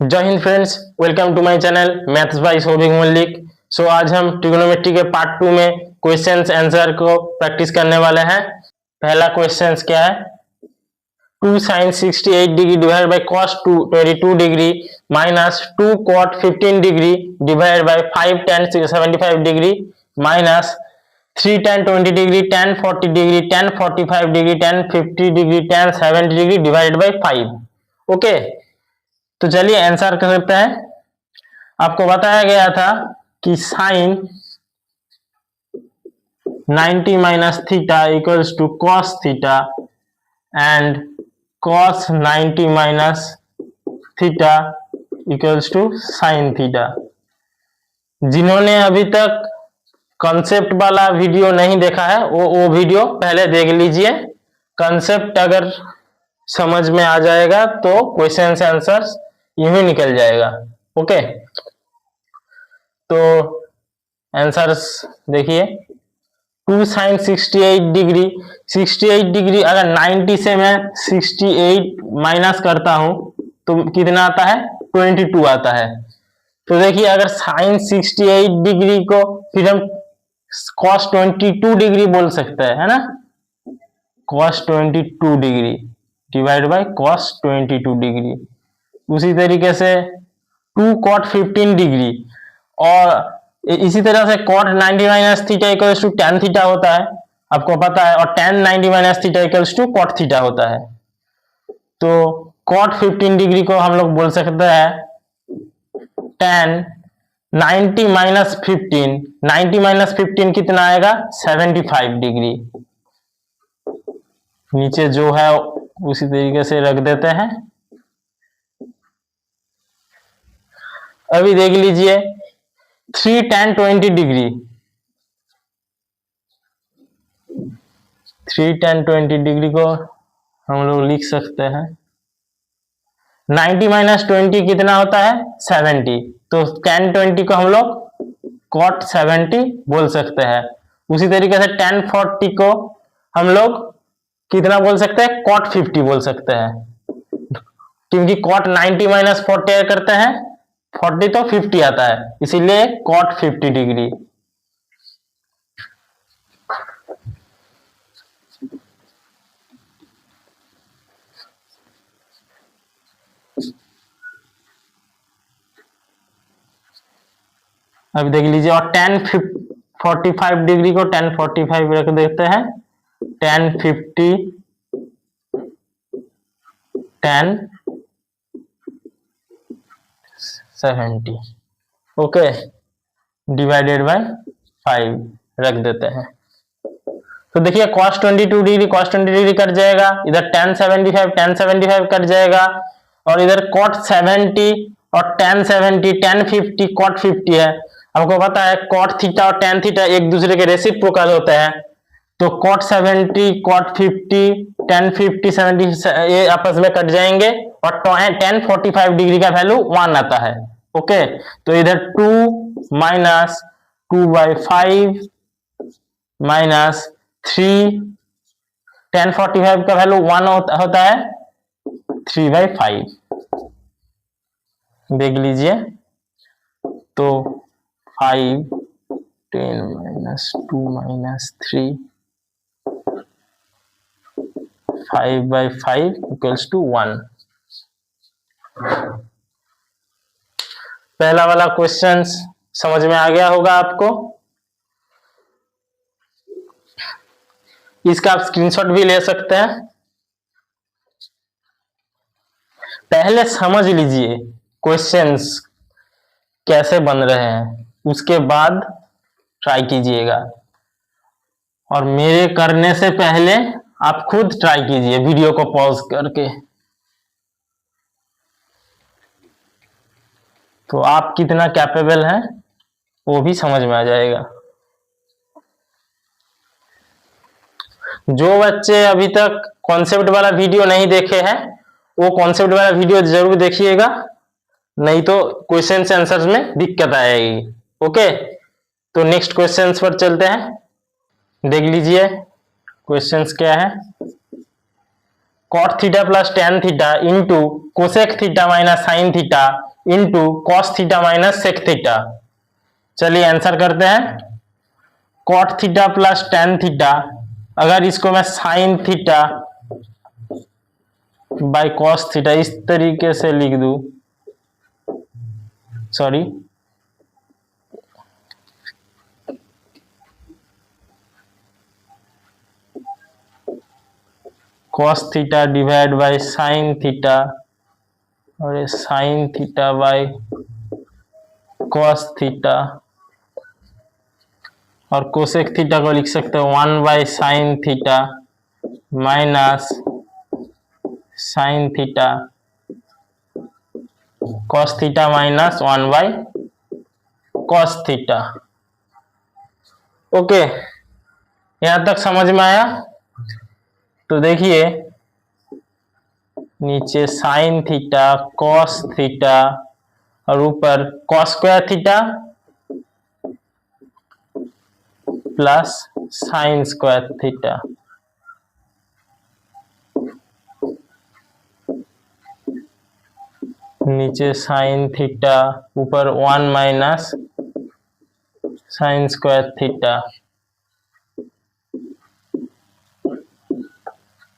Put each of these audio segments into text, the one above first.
जय Hind friends, welcome to my channel maths by Saubhik Mallick. So आज हम ट्रिग्नोमेट्री के पार्ट 2 में क्वेश्चंस आंसर को प्रैक्टिस करने वाले हैं। पहला क्वेश्चंस क्या है, 2 sin 68 degree divide by cos 22 degree minus 2 cot 15 degree divide by 5 tan 75 degree minus 3 tan 20 degree tan 40 degree tan 45 degree tan 50 degree tan 70 degree divide by 5। Okay, तो चलिए answer करते हैं। आपको बताया गया था कि sine 90 minus theta equals to cos theta and cos 90 minus theta equals to sine theta. जिन्होंने अभी तक कॉन्सेप्ट वाला वीडियो नहीं देखा है वो वीडियो पहले देख लीजिए। कॉन्सेप्ट अगर समझ में आ जाएगा तो क्वेश्चन से आंसर्स यूं ही निकल जाएगा। ओके, तो आंसर्स देखिए, 2 sin 68 डिग्री, 68 डिग्री अगर 90 से मैं 68 माइनस करता हूं तो कितना आता है, 22 आता है। तो देखिए, अगर sin 68 डिग्री को फिर हम cos 22 डिग्री बोल सकते हैं, है ना। cos 22 degree divide by cos 22 degree. उसी तरीके से 2 cot 15 डिग्री और इसी तरह से cot 90 minus theta equals to tan theta होता है, आपको पता है, और tan 90 minus theta equals to cot theta होता है। तो cot 15 डिग्री को हम लोग बोल सकते हैं tan 90 माइनस 15, 90 माइनस 15 कितना आएगा, 75 डिग्री। नीचे जो है उसी तरीके से रख देते हैं। अभी देख लीजिए 3 tan 20 डिग्री, 3 tan 20 डिग्री को हम लोग लिख सकते हैं 90 माइनस 20 कितना होता है, 70। तो tan 20 को हम लोग cot 70 बोल सकते हैं। उसी तरीके से tan 40 को हम लोग कितना बोल सकते हैं, cot 50 बोल सकते हैं, क्योंकि cot 90 माइनस 40 करते हैं 40 तो 50 आता है, इसीलिए cot 50 डिग्री। अब देख लीजिए, और tan 45 डिग्री को tan 45 रख देते हैं, tan 50 tan 70, okay, divided by 5 रख देते हैं। तो देखिए cos 22 degree cos 20 degree cut जाएगा, इधर tan 75 कट जाएगा, और इधर cot 70 और tan 70 tan 50 cot 50 है। आपको पता है cot थीटा और tan थीटा एक दूसरे के रेसिप्रोकल होते हैं, तो cot 70 cot 50 tan 50 70 ये आपस में कट जाएंगे और tan 45 डिग्री का वैल्यू 1 आता है। ओके, तो इधर 2 माइनस 2/5 माइनस 3 tan 45 का वैल्यू 1 होता है 3/5। देख लीजिए, तो 5 10 माइनस 2 माइनस 3 5/5 इक्वल्स टू 1। पहला वाला क्वेश्चन समझ में आ गया होगा आपको। इसका आप स्क्रीनशॉट भी ले सकते हैं। पहले समझ लीजिए क्वेश्चंस कैसे बन रहे हैं, उसके बाद ट्राई कीजिएगा। और मेरे करने से पहले आप खुद ट्राई कीजिए वीडियो को पॉज करके, तो आप कितना कैपेबल हैं वो भी समझ में आ जाएगा। जो बच्चे अभी तक कॉन्सेप्ट वाला वीडियो नहीं देखे हैं वो कॉन्सेप्ट वाला वीडियो जरूर देखिएगा, नहीं तो क्वेश्चन से आंसर्स में दिक्कत आएगी। ओके, तो नेक्स्ट क्वेश्चंस पर चलते हैं। देख लीजिए क्वेश्चंस क्या है, cot theta plus tan theta into cosec theta minus sine theta into cos theta minus sec theta. चलिए आंसर करते हैं। Cot theta plus tan theta, अगर इसको मैं sine theta by cos theta इस तरीके से लिख दूं, sorry cos theta divide by sine theta, और ये sine theta by cos theta, और कोसेक थीटा को लिख सकते हो 1 by sine theta minus sine theta cos theta minus 1 by cos theta. Okay, यहां तक समझ में आया? तो देखिए नीचे साइन थीटा कॉस थीटा और ऊपर cos square theta plus sine square theta. नीचे साइन थीटा ऊपर 1 minus sine square theta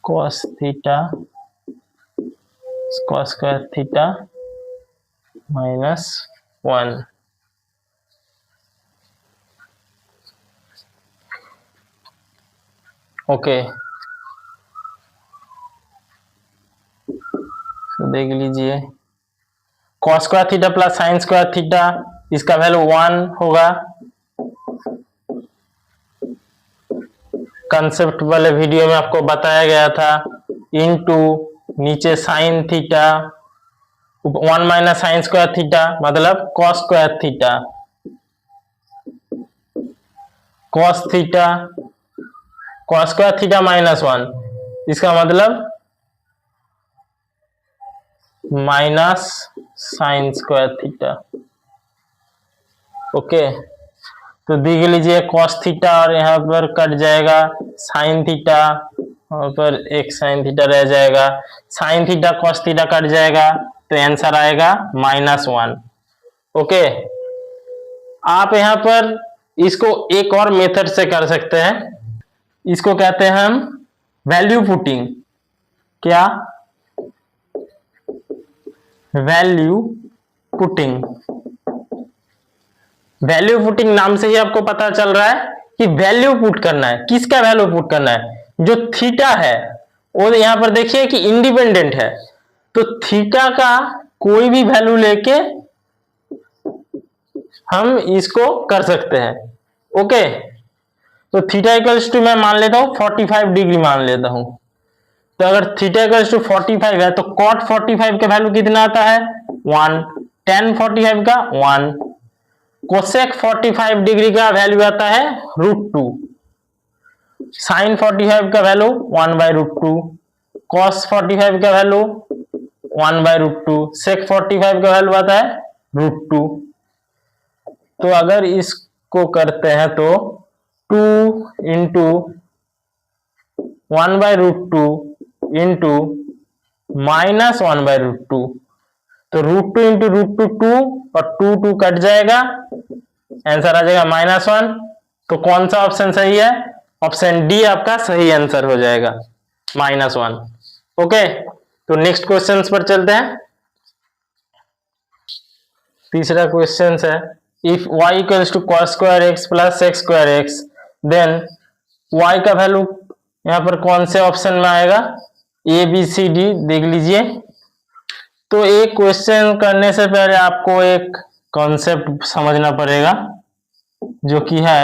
cos theta cos square theta minus 1। Okay, तो देख लीजिए cos square theta plus sine square theta, इसका value 1 होगा। Concept वाले वीडियो में आपको बताया गया था। इनटू नीचे sine theta 1 minus sine square theta मतलब cos square theta, cos theta cos square theta minus 1, इसका मतलब minus sine square theta. Okay, तो देख लीजिए कॉस थीटा और यहाँ पर कट जाएगा साइन थीटा, और पर एक साइन थीटा रह जाएगा, sine theta cos theta cut जाएगा, तो आंसर आएगा -1। ओके, आप यहाँ पर इसको एक और मेथड से कर सकते हैं, इसको कहते हैं हम वैल्यू पुटिंग। क्या? Value putting. वैल्यू पुटिंग नाम से ही आपको पता चल रहा है कि वैल्यू पुट करना है। किसका वैल्यू पुट करना है? जो थीटा है वो यहां पर देखिए कि इंडिपेंडेंट है, तो थीटा का कोई भी वैल्यू लेके हम इसको कर सकते हैं। ओके, तो थीटा इक्वल्स टू मैं मान लेता हूं 45 डिग्री मान लेता हूं। तो अगर थीटा इक्वल्स टू 45 है तो कॉट 45 का वैल्यू कितना आता है? 1। tan 45 का 1। कोसेक 45 डिग्री का वैल्यू आता है √2। साइन 45 का वैल्यू 1/√2। कॉस 45 का वैल्यू 1/√2। सेक 45 का वैल्यू आता है √2। तो अगर इसको करते हैं तो 2 इंटू 1/√2 इंटू -1/√2, तो √2 इंटू √2 2 और 2 कट जाएगा, आंसर आ जाएगा -1। तो कौन सा ऑप्शन सही है? ऑप्शन डी आपका सही आंसर हो जाएगा, -1। ओके, तो नेक्स्ट क्वेश्चन पर चलते हैं। तीसरा क्वेश्चन है if y equals to cos square x plus sec square x, then y का वैल्यू यहाँ पर कौन से ऑप्शन में आएगा? ए बी सी डी देख लीजिए। तो एक क्वेश्चन करने से पहले आपको एक कॉन्सेप्ट समझना पड़ेगा, जो कि है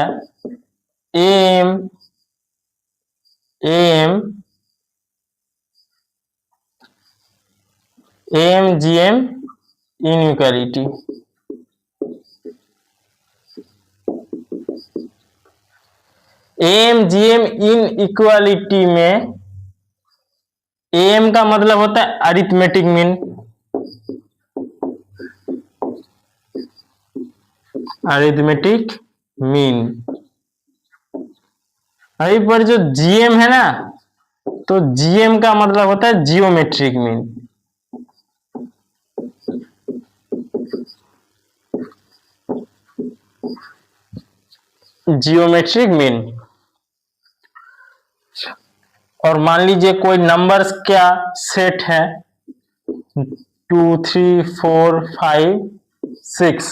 AMGM इनइक्वालिटी। AMGM इनइक्वालिटी में AM का मतलब होता है अरिथमेटिक मीन, अरिथमेटिक मीन। अभी पर जो GM है ना, तो GM का मतलब होता है जियोमेट्रिक मीन। Geometric mean. और मान लीजिए कोई नंबर्स क्या सेट है 2 3 4 5 6,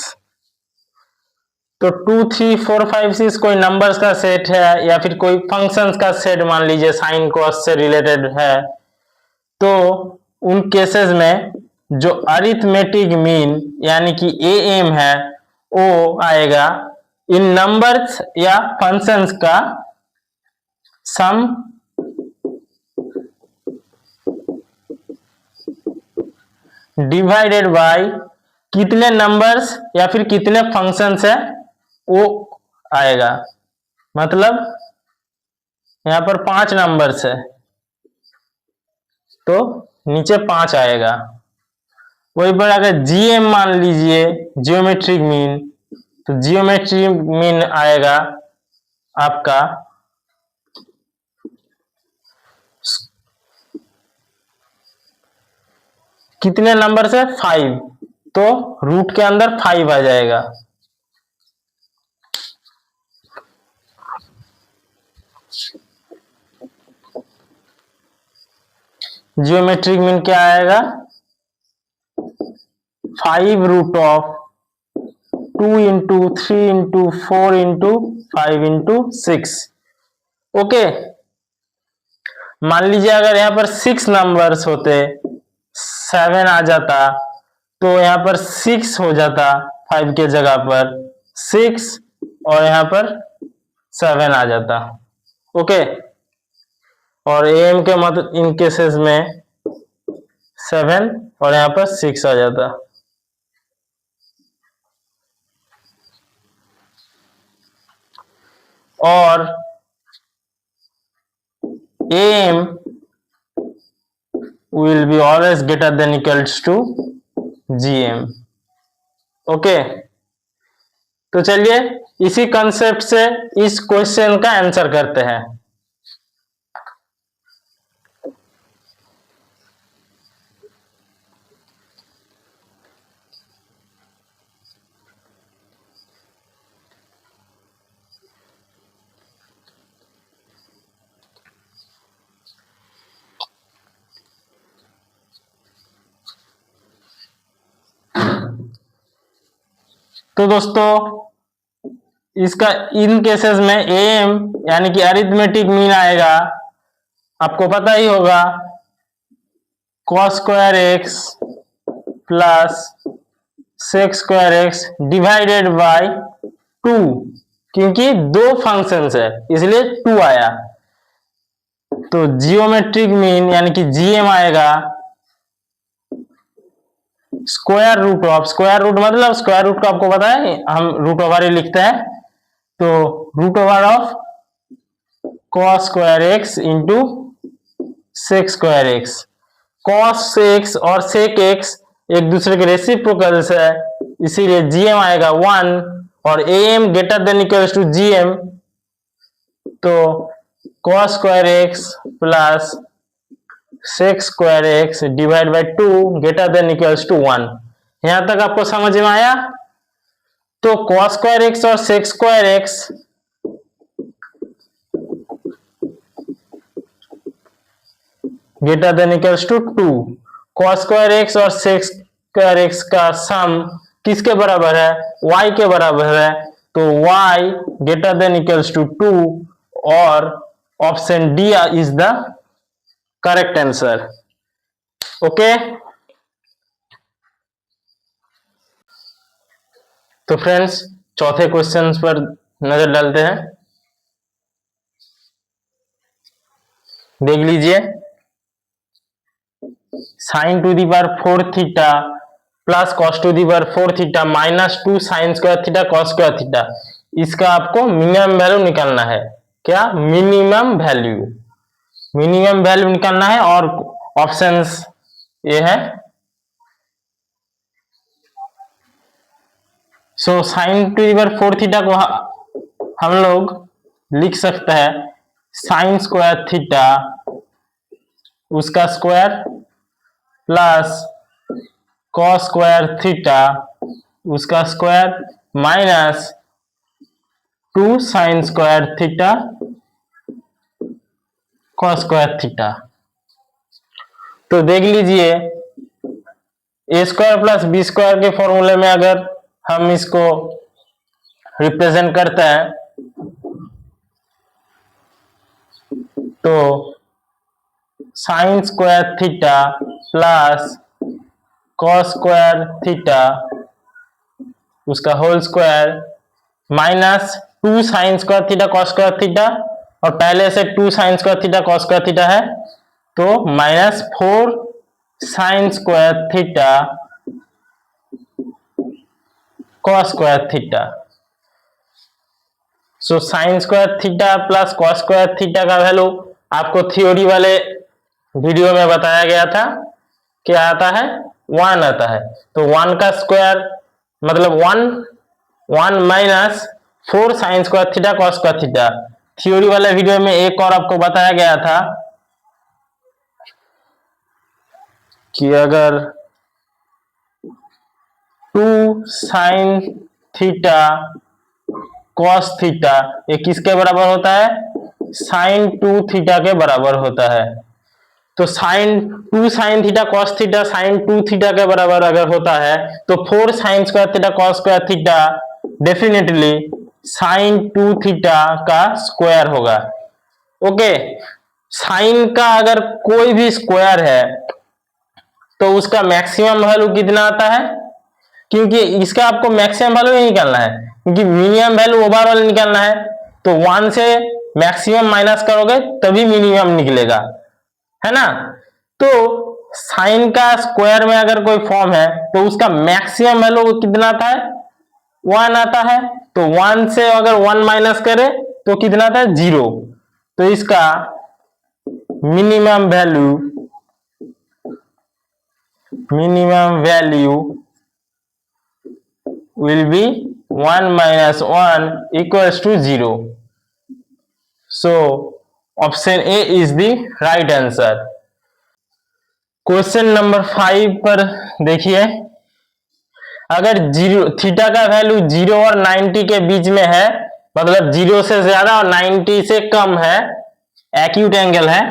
तो 2 3 4 5 6 कोई नंबर्स का सेट है या फिर कोई फंक्शंस का सेट मान लीजिए साइन कॉस से रिलेटेड है, तो उन केसेस में जो अरिथमेटिक मीन यानी कि एएम है वो आएगा इन नंबर्स या फंक्शंस का सम डिवाइडेड बाय कितने नंबर्स या फिर कितने फंक्शंस है वो आएगा। मतलब यहां पर 5 नंबर्स है तो नीचे 5 आएगा। वही पर अगर जीएम मान लीजिए जियोमेट्रिक मीन, तो जियोमेट्रिक मीन आएगा आपका कितने नंबर से 5, तो रूट के अंदर 5 आ जाएगा। जियोमेट्रिक मीन क्या आएगा 5 root of 2 into 3 into 4 into 5 into 6। Okay, मान लीजिए अगर यहाँ पर 6 नंबर्स होते 7 आ जाता तो यहाँ पर 6 हो जाता 5 के जगह पर 6 और यहाँ पर 7 आ जाता। ओके, और एम के मतलब इन केसेस में 7 और यहाँ पर 6 आ जाता। और M will be always greater than equals to gm। Okay, तो चलिए इसी कंसेप्ट से इस क्वेश्चन का आंसर करते हैं। तो दोस्तों इसका इन केसेस में एम यानी कि अरिथमेटिक मीन आएगा, आपको पता ही होगा cos square x plus sec square x divided by 2, क्योंकि 2 फंक्शंस है इसलिए 2 आया। तो जियोमेट्रिक मीन यानी कि जीएम आएगा square root of, square root मतलब स्क्वायर रूट को आपको पता है हम रूट ओवर ही लिखते हैं, तो root over of cos square x into sec square x. cos x और sec एक्स एक दूसरे के रेसिप्रोकल्स है इसीलिए gm आएगा 1 और am greater than equals to gm, तो cos square x plus sec square x divide by 2 greater than equals to 1। यहां तक आपको समझ में आया? तो cos स्क्वायर एक्स और sec square x greater than equals to 2, cos square x और sec स्क्वायर एक्स का सम किसके बराबर है? y के बराबर है, तो y greater than equals to 2 और option D is the correct answer. Okay, तो फ्रेंड्स चौथे क्वेश्चन पर नजर डालते हैं। देख लीजिए, sine to the power 4 theta plus cos to the power 4 theta minus 2 sine square theta cos square theta, इसका आपको मिनिमम वैल्यू निकालना है। क्या? मिनिमम वैल्यू, मिनिमम वैल्यू निकालना है। और ऑप्शंस ये है, so sine to the power 4 theta को हम लोग लिख सकते हैं साइन स्क्वायर थीटा उसका square plus cos square theta उसका square minus 2 sine square theta cos square theta. तो देख लीजिए A square plus B square के फॉर्मूले में अगर हम इसको रिप्रेजेंट करते हैं तो sine square theta plus cos square theta उसका whole square minus 2 sine square theta cos square theta, और पहले से 2 sine square theta cos square theta है तो minus 4 sine square theta cos square theta. So sine square theta plus cos square theta का value आपको theory वाले video में बताया गया था, क्या आता है 1 आता है। तो 1 का स्क्वायर मतलब 1 minus 4 sine square theta cos square theta. Theory वाले वीडियो में एक और आपको बताया गया था कि अगर 2 साइन थीटा कॉस थीटा ये किसके बराबर होता है, साइन 2 थीटा के बराबर होता है। तो sine 2 sine theta cos theta sine 2 theta के बराबर अगर होता है तो 4 sine square theta cos square theta definitely sine 2 theta का स्क्वायर होगा। ओके, साइन का अगर कोई भी स्क्वायर है तो उसका मैक्सिमम वैल्यू कितना आता है, क्योंकि इसका आपको मैक्सिमम वैल्यू ही निकालना है, क्योंकि मिनिमम वैल्यू ओवरऑल निकालना है। तो 1 से मैक्सिमम माइनस करोगे तभी मिनिमम निकलेगा, है ना। तो साइन का स्क्वायर में अगर कोई फॉर्म है तो उसका मैक्सिमम वैल्यू कितना आता है, 1 आता है। तो 1 से अगर 1 माइनस करे तो कितना आता है, 0। तो इसका minimum value will be 1 minus 1 equals to 0. So option A is the right answer. Question number 5 पर देखिए, अगर थीटा का वैल्यू 0 और 90 के बीच में है, मतलब 0 से ज्यादा और 90 से कम है, एक्यूट एंगल है,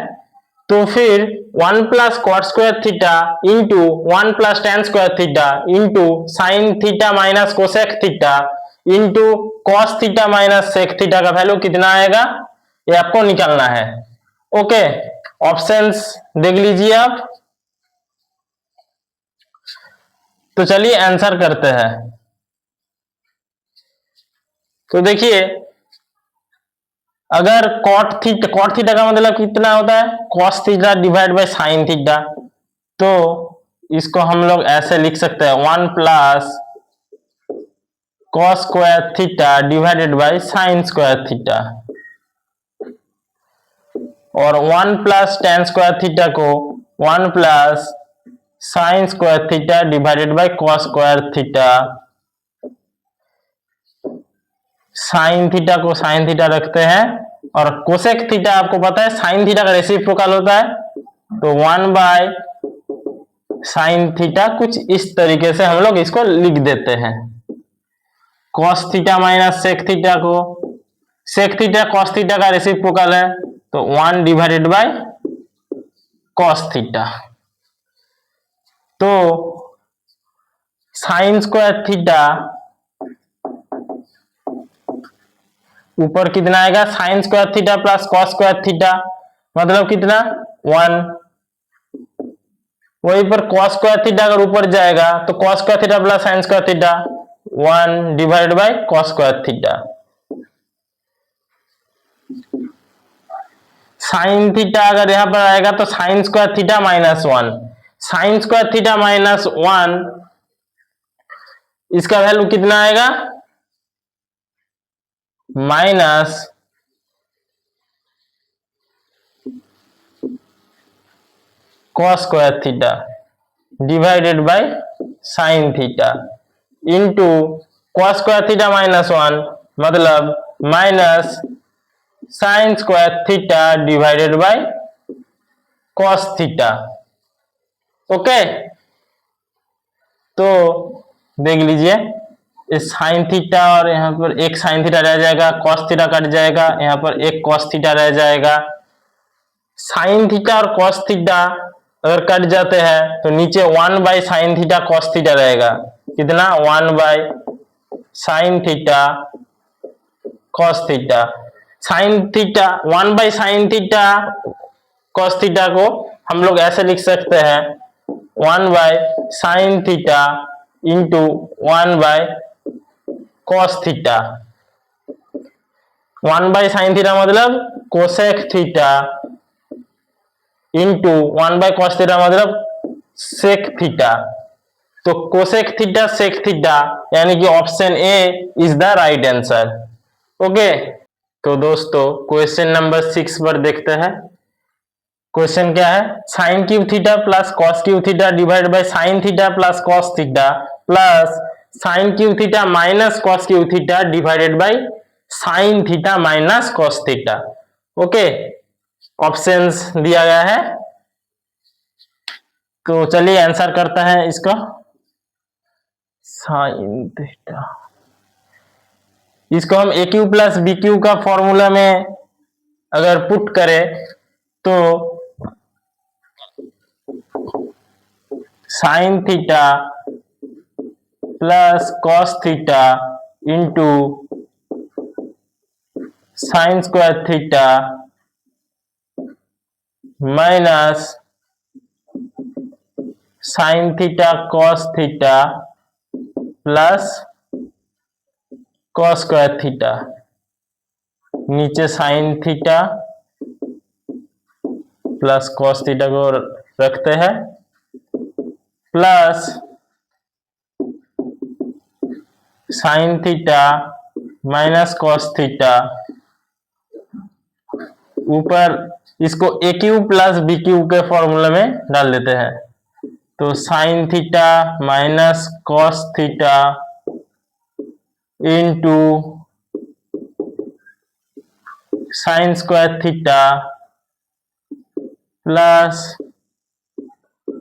तो फिर 1 plus cot square theta into 1 plus tan square theta into sine theta minus cosec theta into cos theta minus sec theta का वैल्यू कितना आएगा, ये आपको निकालना है। ओके, ऑप्शंस देख लीजिए आप। तो चलिए आंसर करते हैं। तो देखिए, अगर कॉट थीटा का मतलब कितना होता है, cos theta divide by sine theta. तो इसको हम लोग ऐसे लिख सकते हैं 1 plus cos square theta divided by sine square theta, और 1 प्लस टेन स्क्वायर थीटा को 1 plus sine square theta divided by cos square theta. Sine theta को साइन थीटा रखते हैं, और कोसेक थीटा आपको पता है साइन थीटा का रेसिप्रोकल होता है, तो 1 बाय साइन थीटा। कुछ इस तरीके से हम लोग इसको लिख देते हैं। Cos theta minus sec theta को, सेक थीटा कॉस थीटा का रेसिप्रोकल है, तो 1 डिवाइडेड बाय कॉस थीटा। तो साइन स्क्वायर थीटा ऊपर कितना आएगा, sine square theta plus cos square theta, मतलब कितना 1। वहीं पर कॉस स्क्वायर थीटा अगर ऊपर जाएगा तो cos square theta plus sine square theta 1 divide by cos square theta. Sine theta अगर यहां पर आएगा तो sine square theta minus 1, sign square theta minus 1, इसका वैल्यू कितना आएगा, minus cos square theta divided by sine theta into cos square theta minus 1, मतलब minus sine square theta divided by cos theta. Okay, तो देख लीजिए इस sign theta और यहाँ पर एक साइन थीटा रह जाएगा, कॉस थीटा कट जाएगा, यहाँ पर एक कॉस थीटा रह जाएगा। साइन थीटा और कॉस थीटा अगर कट जाते हैं तो नीचे 1 by sine theta cos theta रहेगा। कितना? 1 by sine theta cos theta. Sine theta 1 by sine theta cos theta को हम लोग ऐसे लिख सकते हैं 1 by sine theta into 1 by cos theta. 1 by sine theta मतलब cosec theta into 1 by cos theta मतलब सेक थीटा। तो कोसेक थीटा सेक थीटा यानी कि option A is the right answer. Okay, तो दोस्तों क्वेश्चन नंबर 6 पर देखते हैं। क्वेश्चन क्या है? Sine cube theta plus cos cube theta divide by sine theta plus cos theta plus sine cube theta minus cos cube theta divided by sine theta minus cos theta. Okay, options दिया गया है, तो चलिए answer करते हैं इसका। Sign theta, इसको हम A cube plus B cube का फॉर्मूला में अगर पुट करें तो sine theta plus cos theta into sine square theta minus sine theta cos theta plus cos square theta, नीचे sine theta plus cos theta को रखते हैं plus sine theta minus cos theta, ऊपर इसको A cube plus B cube के formula में डाल देते हैं। तो sine theta minus cos theta into sine square theta plus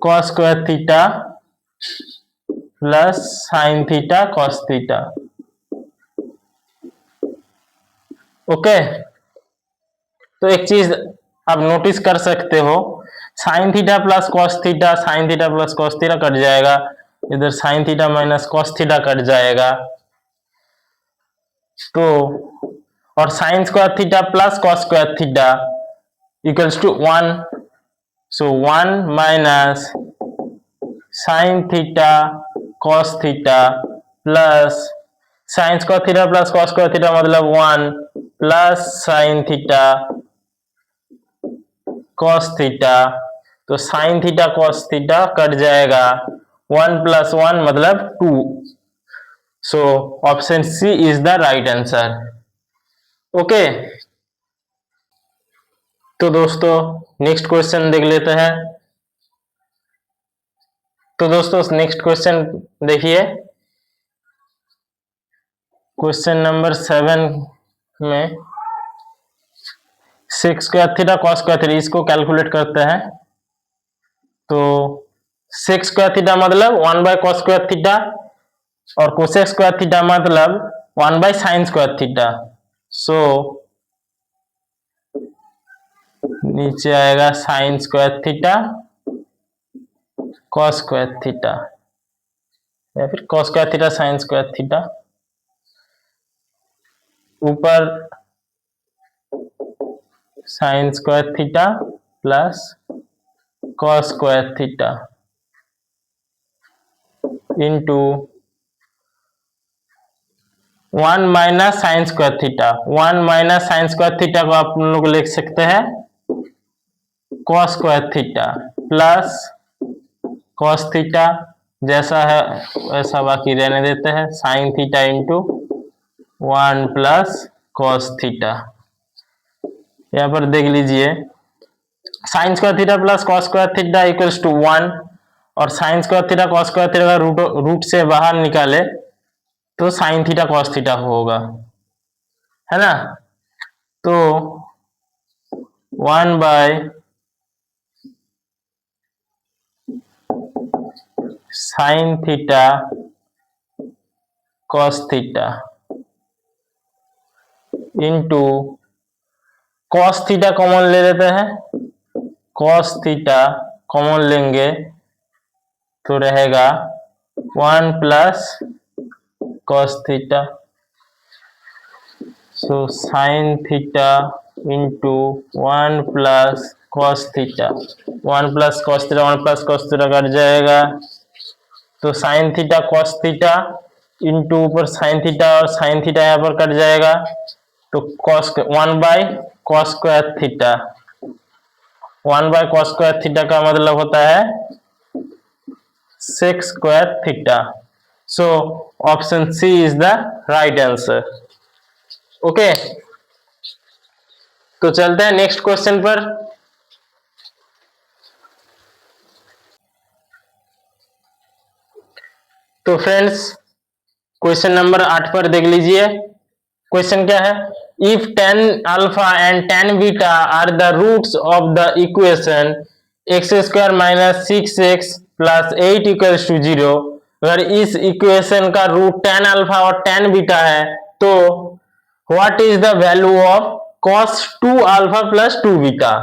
cos square theta plus sine theta cos theta. Okay, तो एक चीज आप नोटिस कर सकते हो, sine theta plus cos theta, sine theta plus cos theta cut जाएगा, इधर sine theta minus cos theta cut जाएगा। तो और sine square theta plus cos square theta equals to 1, so 1 minus sine theta cos theta plus sine square theta plus cos square theta मतलब 1 plus sine theta cos theta. तो sine theta cos theta cut जाएगा, 1 plus 1 मतलब 2। So option C is the right answer. Okay, तो दोस्तों next question देख लेते हैं। तो दोस्तों नेक्स्ट क्वेश्चन देखिए, क्वेश्चन नंबर 7 में sec square theta cos square theta इसको कैलकुलेट करते हैं। तो सेक स्क्वायर थीटा मतलब 1 बाय कॉस स्क्वायर थीटा और कोसेक स्क्वायर थीटा मतलब 1 बाय साइन स्क्वायर थीटा। सो नीचे आएगा sine square theta cos square theta या फिर cos square theta sine square theta, ऊपर sine square theta plus cos square theta into 1 minus sine square theta. 1 minus sine square theta को आप लोग लिख सकते हैं cos square theta plus cos theta, जैसा है वैसा बाकी रहने देते हैं, sine theta into 1 plus cos theta. यहाँ पर देख लीजिए sine square theta plus cos square theta equals to 1 और sine square theta cos square theta का रूट से बाहर निकाले तो साइन थीटा कॉस थीटा होगा, है ना। तो 1 by sine theta cos theta into cos theta common ले लेते हैं, कॉस थीटा कॉमन लेंगे तो रहेगा 1 plus cos theta, so sine theta into 1 plus cos theta, 1 plus cos theta 1 plus cos theta cut जाएगा, तो sine theta cos theta into ऊपर sine theta और साइन थीटा यहाँ पर कट जाएगा, तो cos 1 by cos square theta, 1 by cos square theta का मतलब होता है sec square theta. So option C is the right answer. Okay, तो चलते हैं नेक्स्ट क्वेश्चन पर। तो फ्रेंड्स क्वेश्चन नंबर 8 पर देख लीजिए। क्वेश्चन क्या है, if tan alpha and tan beta are the roots of the equation x square minus 6x plus 8 equals to 0, अगर इस इक्वेशन का रूट tan अल्फा और tan बीटा है तो what is the value of cos 2 alpha plus 2 beta,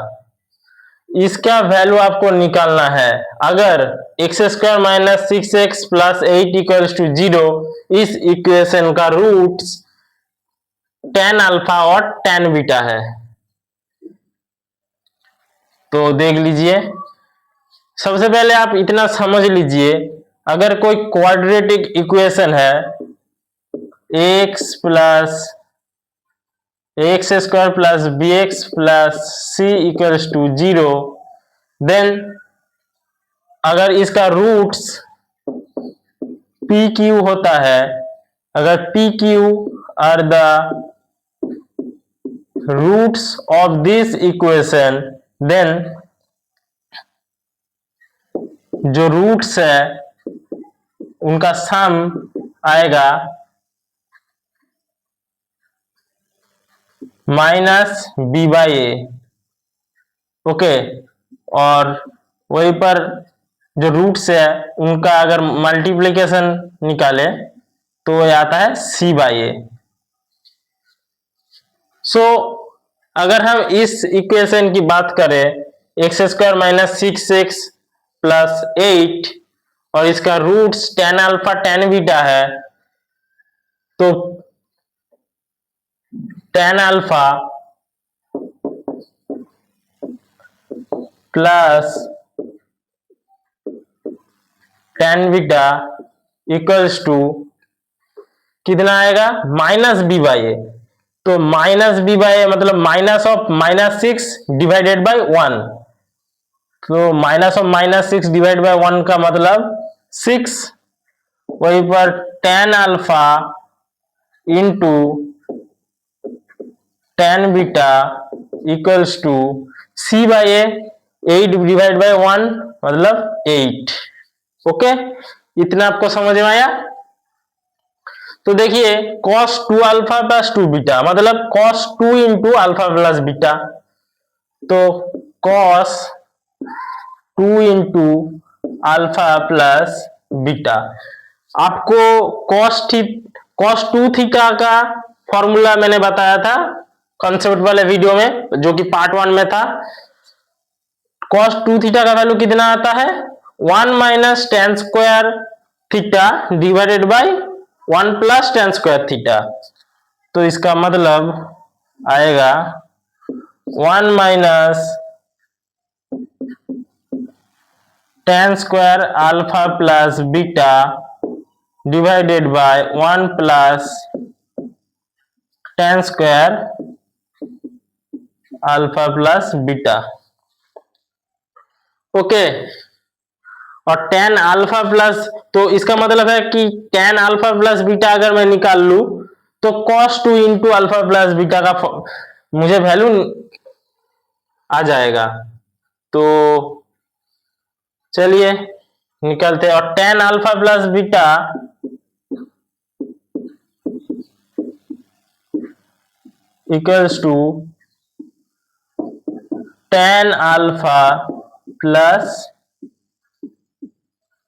इसका value आपको निकालना है। अगर x square minus 6x plus 8 equals to 0 इस इक्वेशन का रूट्स tan अल्फा और tan बीटा है, तो देख लीजिए। सबसे पहले आप इतना समझ लीजिए, अगर कोई क्वाड्रेटिक इक्वेशन है x square plus b x plus c equals to 0, then अगर इसका रूट्स पी क्यू होता है, अगर p q are the roots of this equation, then जो रूट्स है उनका सम आएगा minus b by a. Okay, और वहीं पर जो रूट्स है उनका अगर मल्टीप्लिकेशन निकाले तो ये आता है सी बाई ए। सो अगर हम इस इक्वेशन की बात करें x square minus 6x plus 8 और इसका roots tan alpha tan beta है, तो tan alpha plus tan beta equals to कितना आएगा माइनस बी बाई ए, तो माइनस बी बाई ए मतलब minus of minus 6 divided by 1, तो minus of minus 6 divide by 1 का मतलब 6, वहीं पर tan alpha into tan beta equals to c by a, 8 divide by 1 मतलब 8। ओके, इतना आपको समझ में आया। तो देखिए cos 2 अल्फा प्लस 2 बीटा मतलब cos 2 into alpha plus beta, तो cos 2 into alpha plus beta, आपको cos 2 थीटा का फॉर्मूला मैंने बताया था कॉन्सेप्ट वाले वीडियो में, जो कि पार्ट 1 में था। cos 2 थीटा का वैल्यू कितना आता है 1 minus tan square theta divided by 1 plus tan square theta, तो इसका मतलब आएगा 1 minus tan square alpha plus beta divided by 1 plus tan square alpha plus beta. Okay, और tan अल्फा प्लस, तो इसका मतलब है कि tan अल्फा प्लस बीटा अगर मैं निकाल लूं तो cos 2 into alpha plus beta का मुझे वैल्यू आ जाएगा। तो चलिए निकलते हैं, और tan alpha plus beta equals to tan alpha plus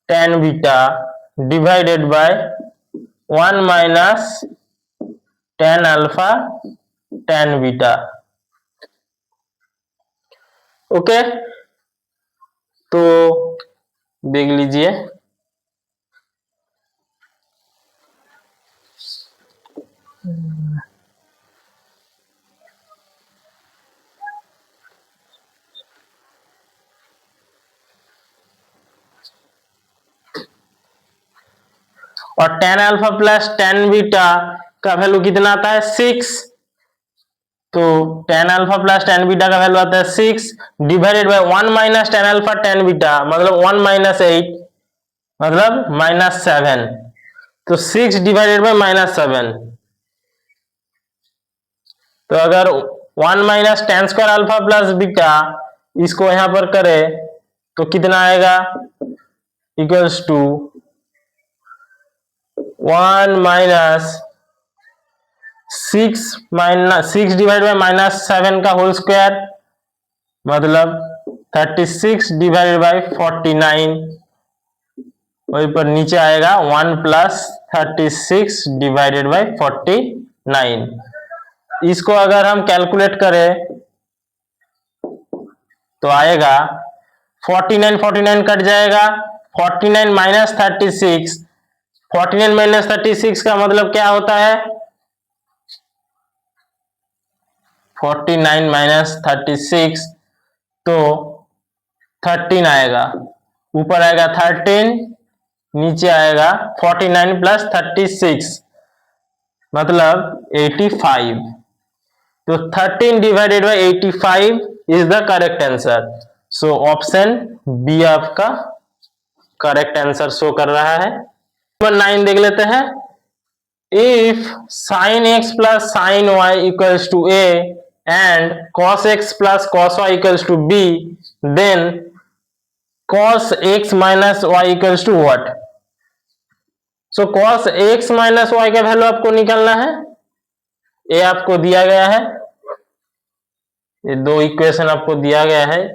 tan beta divided by 1 minus tan alpha tan beta. Okay, तो देख लीजिए और tan alpha plus tan beta का वैल्यू कितना आता है 6। तो tan alpha plus tan beta का वैल्यू आता है 6 divided by 1 minus tan alpha tan beta मतलब 1 माइनस 8 मतलब -7। तो 6 डिवाइडेड बाय -7। तो अगर 1 minus tan square alpha plus beta इसको यहां पर करें तो कितना आएगा equals to 1 minus 6 divide by -7 का होल स्क्वायर मतलब 36 डिवाइडेड बाय 49। वहीं पर नीचे आएगा 1 प्लस 36 डिवाइडेड बाय 49। इसको अगर हम कैलकुलेट करें तो आएगा 49 कट जाएगा, 49 माइनस 36, 49 माइनस 36 का मतलब क्या होता है 49 माइनस 36 तो 13 आएगा, ऊपर आएगा 13 नीचे आएगा 49 प्लस 36 मतलब 85। तो 13 divided by 85 is the correct answer. So option B आपका करेक्ट आंसर शो कर रहा है। नंबर 9 देख लेते हैं। If sin x plus sin y equals to a and cos x plus cos y equals to b, then cos x minus y equals to what? So cos x minus y का value आपको निकालना है। ये आपको दिया गया है, ये दो इक्वेशन आपको दिया गया है।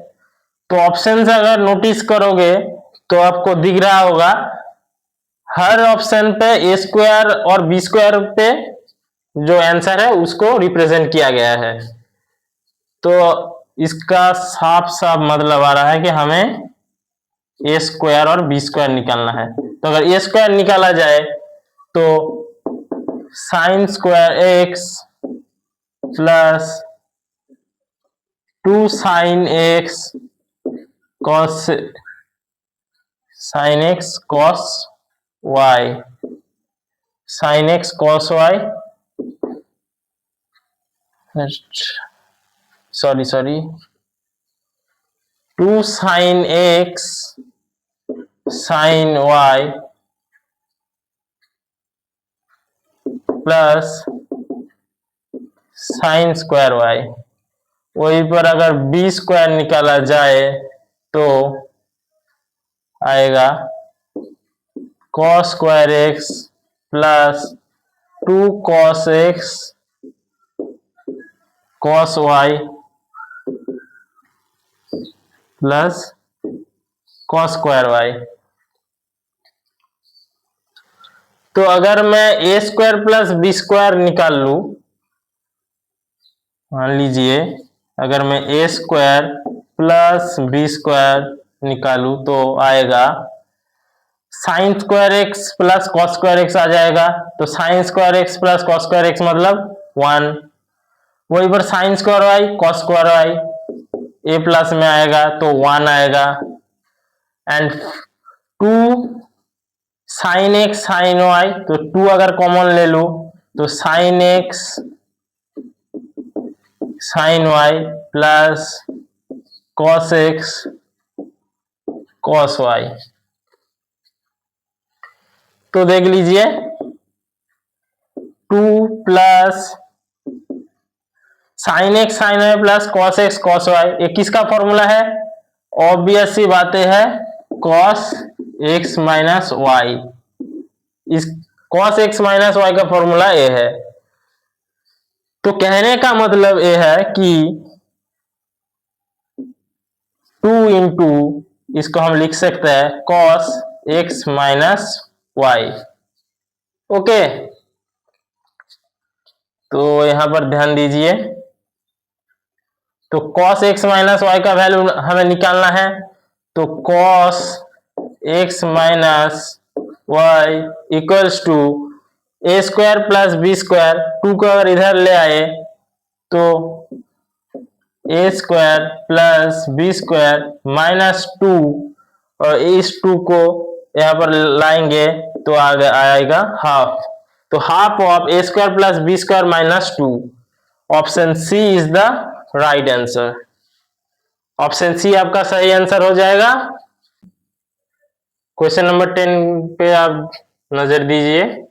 तो ऑप्शन से अगर नोटिस करोगे तो आपको दिख रहा होगा हर ऑप्शन पे ए स्क्वायर और बी स्क्वायर पे जो आंसर है उसको रिप्रेजेंट किया गया है। तो इसका साफ साफ मतलब आ रहा है कि हमें ए स्क्वायर और बी स्क्वायर निकालना है। तो अगर ए स्क्वायर निकाला जाए तो sine square x plus 2 sine x cos sine x cos y sine x cos y sorry 2 sine x sine Y plus sine square y. वहीं पर अगर बी स्क्वायर निकाला जाए तो आएगा cos square x plus 2 cos x cos y plus cos square y. तो अगर मैं A square plus B square निकाल लू, मान लीजिए अगर मैं A square plus B square निकालू तो आएगा sine square x plus cos square X आ जाएगा। तो sine square x plus cos square X मतलब 1। वहीं पर sine square Y cos square Y A plus में आएगा तो 1 आएगा। And 2 sine x sine Y तो 2 अगर कॉमन ले लो तो sine x sine Y plus cos x cos y. तो देख लीजिए 2 plus sine x sine Y plus cos x cos y, ये किसका फॉर्मूला है? ऑब्वियस सी बातें है कॉस एक्स माइनस वाई। इस कॉस एक्स माइनस वाई का फॉर्मूला ये है। तो कहने का मतलब ये है कि 2 इंटू इसको हम लिख सकते हैं cos x minus Y. Okay, तो यहां पर ध्यान दीजिए। तो cos x माइनस वाई का वैल्यू हमें निकालना है। तो cos x minus Y equals to A square plus B square, two को अगर इधर ले आए तो A square plus B square minus two, और इस टू को यहाँ पर लाएंगे तो आएगा हाफ। तो half of a square plus B square minus two. Option C is the right answer. Option C आपका सही आंसर हो जाएगा। क्वेश्चन नंबर 10 पे आप नजर दीजिए।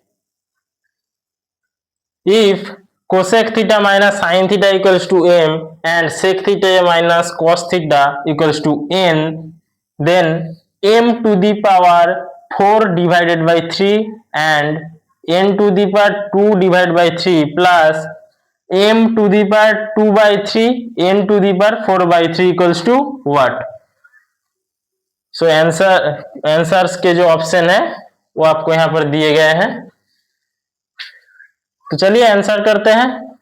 If cosec theta minus sin theta equals to m and sec theta minus cos theta equals to n, then m to the power 4 divided by 3 and n to the power 2 divided by 3 plus m to the power 2 by 3 n to the power 4 by 3 equals to what? So answers के जो option है वो आपको यहाँ पर दिए गए हैं। तो चलिए आंसर करते हैं।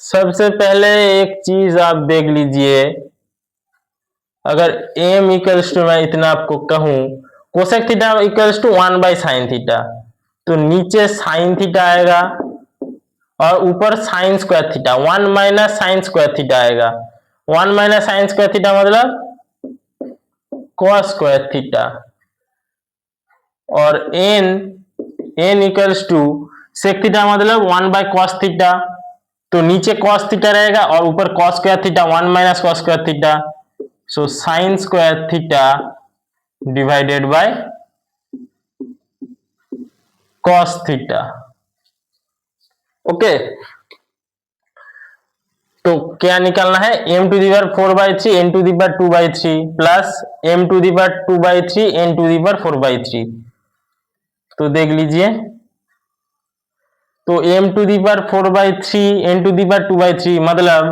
सबसे पहले एक चीज आप देख लीजिए, अगर m इक्वल्स टू, मैं इतना आपको कहूं, cosec theta equals to 1 by sine theta, तो नीचे साइन थीटा आएगा और ऊपर sine square theta, 1 minus sine square theta आएगा। 1 माइनस साइन स्क्वायर थीटा मतलब कॉस स्क्वायर थीटा, और n equals to sec theta मतलब 1 बाय कॉस थीटा, तो नीचे कॉस थीटा रहेगा और ऊपर cos square theta, 1 minus cos square theta, so sine square theta divided by cos theta. Okay, तो क्या निकालना है? m to the power 4 by 3 n to the power 2 by 3 plus m to the power 2 by 3 n to the power 4 by 3। तो देख लीजिए, तो m to the power 4 by 3 n to the power 2 by 3 मतलब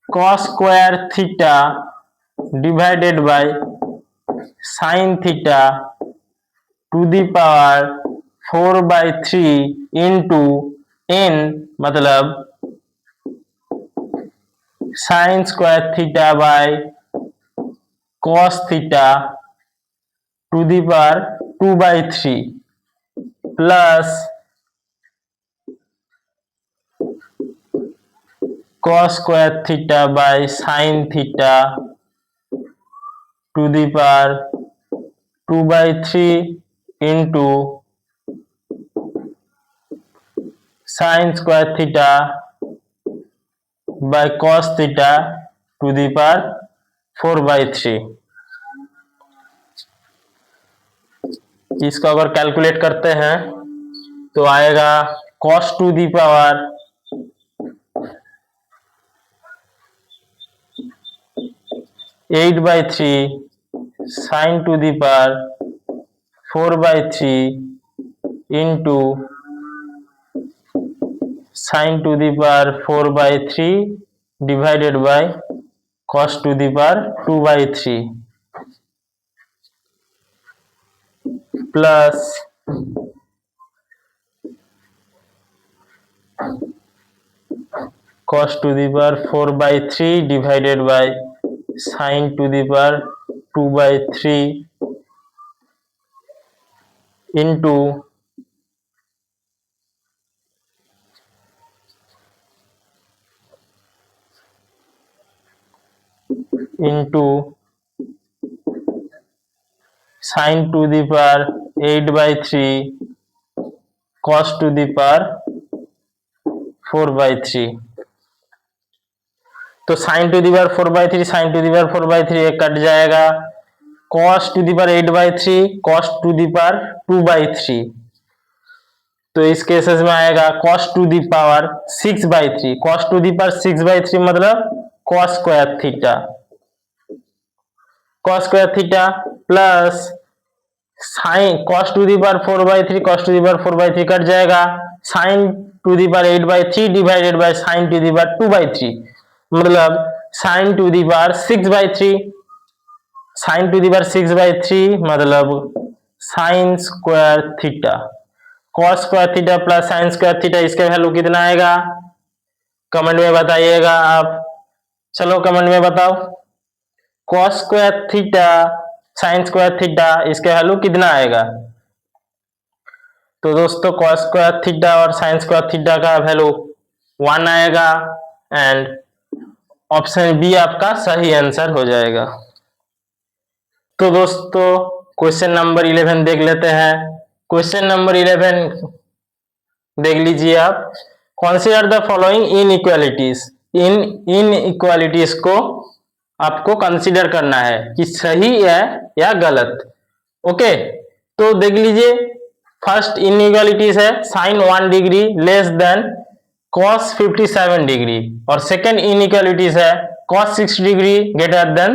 cos square theta divided by sine theta to the power 4 by 3 into n मतलब sine square theta by cos theta to the power 2 by 3 plus cos square theta by sine theta to the power 2 by 3 into sine square theta by cos theta to the power 4 by 3। इसको अगर calculate करते हैं तो आएगा cos to the power 8 by 3 sine to the power 4 by 3 into sine to the power 4 by 3 divided by cos to the power 2 by 3 plus cos to the power 4 by 3 divided by sine to the power 2 by 3 into sine to the power 8 by 3 cos to the power 4 by 3। तो sine to the power 4 by 3 sine to the power 4 by 3 एक cut जाएगा, cos to the power 8 by 3 cos to the power 2 by 3, तो इस cases में आएगा cos to the power 6 by 3, cos to the power 6 by 3 मतलब cos square theta, cos square theta plus sine cos to the power 4 by 3 cos to the power 4 by 3 cut जाएगा, sine to the power 8 by 3 divided by sine to the power 2 by 3 मतलब sine to the power 6 by 3, sine to the power 6 by 3 मतलब sine square theta, cos square theta plus sine square theta, इसका value कितना आएगा comment में बताइएगा आप। चलो comment में बताओ, cos square theta sine square theta इसका वैल्यू कितना आएगा। तो दोस्तों कॉस स्क्वायर थीटा और साइन स्क्वायर थीटा का वैल्यू 1 आएगा एंड ऑप्शन बी आपका सही आंसर हो जाएगा। तो दोस्तों क्वेश्चन नंबर 11 देख लेते हैं। क्वेश्चन नंबर 11 देख लीजिए आप। Consider the following inequalities, in inequalities को आपको कंसीडर करना है कि सही है या गलत। ओके, तो देख लीजिए, फर्स्ट इनइक्वालिटीज है sine 1 degree less than cos 57 degree, और सेकेंड इनइक्वालिटीज है cos 6 degree greater than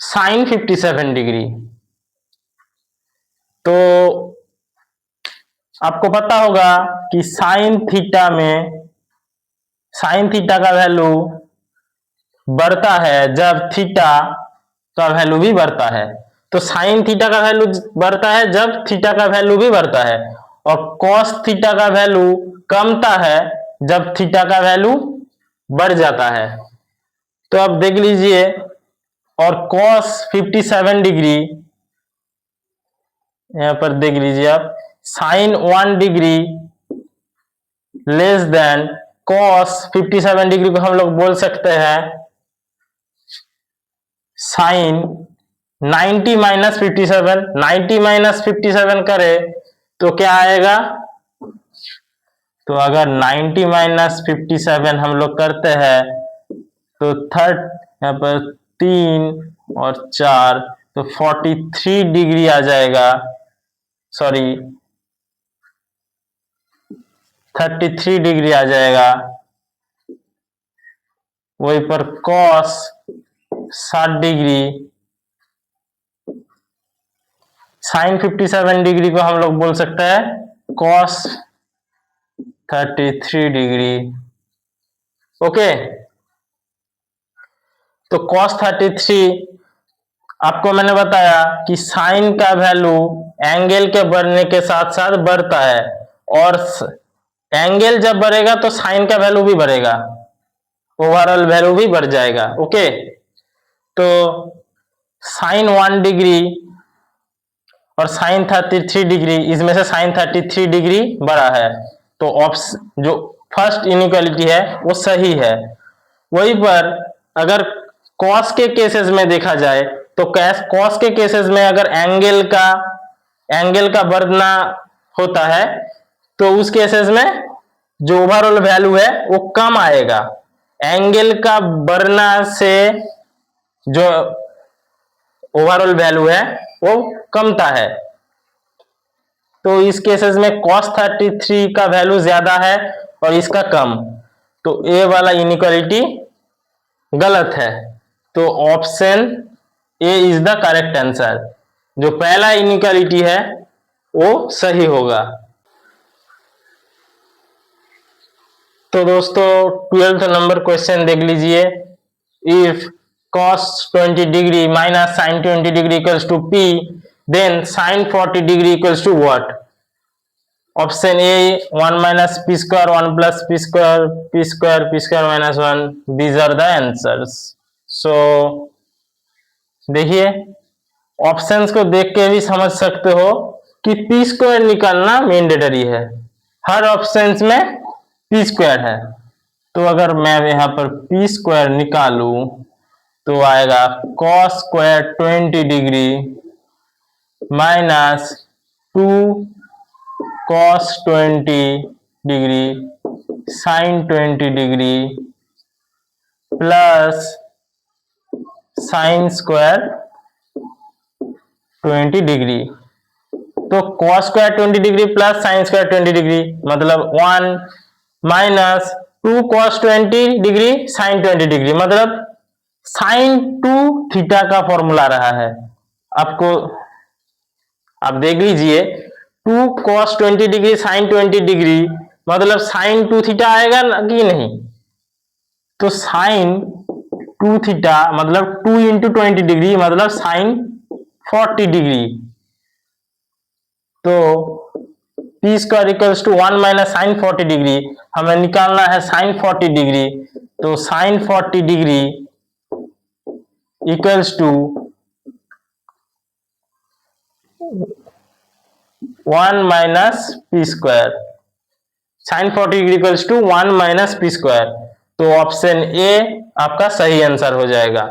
sine 57 degree. तो आपको पता होगा कि साइन थीटा में साइन थीटा का वैल्यू बढ़ता है जब थीटा का वैल्यू भी बढ़ता है। तो साइन थीटा का वैल्यू बढ़ता है जब थीटा का वैल्यू भी बढ़ता है, और कॉस थीटा का वैल्यू कमता है जब थीटा का वैल्यू बढ़ जाता है। तो अब देख लीजिए, और cos 57 डिग्री, यहां पर देख लीजिए आप, sine 1 degree less than cos 57 degree को हम लोग बोल सकते हैं साइन 90 माइनस 57। 90 माइनस 57 करे तो क्या आएगा। तो अगर 90 माइनस 57 हम लोग करते हैं तो यहाँ पर 3 और 4 तो 43 डिग्री आ जाएगा, सॉरी 33 डिग्री आ जाएगा। वहीं पर cos 60 डिग्री, साइन 57 डिग्री को हम लोग बोल सकते हैं cos 33 डिग्री। ओके, तो cos 33 आपको मैंने बताया कि साइन का वैल्यू एंगल के बढ़ने के साथ साथ बढ़ता है, और एंगल जब बढ़ेगा तो साइन का वैल्यू भी बढ़ेगा, ओवरऑल वैल्यू भी बढ़ जाएगा। ओके, तो साइन 1 डिग्री और साइन 33 डिग्री, इसमें से साइन 33 डिग्री बड़ा है, तो ऑप्शन जो फर्स्ट इनइक्वालिटी है वो सही है। वहीं पर अगर कॉस के केसेस में देखा जाए तो कॉस के केसेस में अगर एंगल का बढ़ना होता है तो उस केसेस में जो ओवरऑल वैल्यू है वो कम आएगा। एंगल का बढ़ना से जो ओवरऑल वैल्यू है वो कमता है। तो इस केसेस में cos 33 का वैल्यू ज्यादा है और इसका कम, तो ए वाला इनइक्वालिटी गलत है। तो option A is the correct answer, जो पहला इनइक्वालिटी है वो सही होगा। तो दोस्तों 12th नंबर क्वेश्चन देख लीजिए। If cos 20 degree minus sine 20 degree equals to p, then sine 40 degree equals to what. Option A 1 minus P square, 1 plus P square, P square, P square minus 1, these are the answers. So देखिए, options को देख के भी समझ सकते हो कि P square निकालना मैंडेटरी है, हर ऑप्शंस में पी स्क्वायर है। तो अगर मैं यहाँ पर पी स्क्वायर निकालूं तो आएगा cos square 20 degree minus 2 cos 20 degree sine 20 degree plus sine square 20 degree. तो cos square 20 degree plus sine square 20 degree मतलब 1 minus 2 cos 20 degree sine 20 degree, मतलब साइन 2 थीटा का फॉर्मूला रहा है। आपको आप देख लीजिए, 2 cos 20 डिग्री साइन 20 डिग्री मतलब साइन 2 थीटा आएगा ना कि नहीं। तो साइन 2 थीटा मतलब 2 इंटू 20 डिग्री मतलब साइन 40 डिग्री। तो p square equals to 1 minus sine 40 degree, हमें निकालना है साइन 40 डिग्री, तो sine 40 degree equals to 1 minus P square, sine 40 degree equals to 1 minus P square. तो ऑप्शन ए आपका सही आंसर हो जाएगा।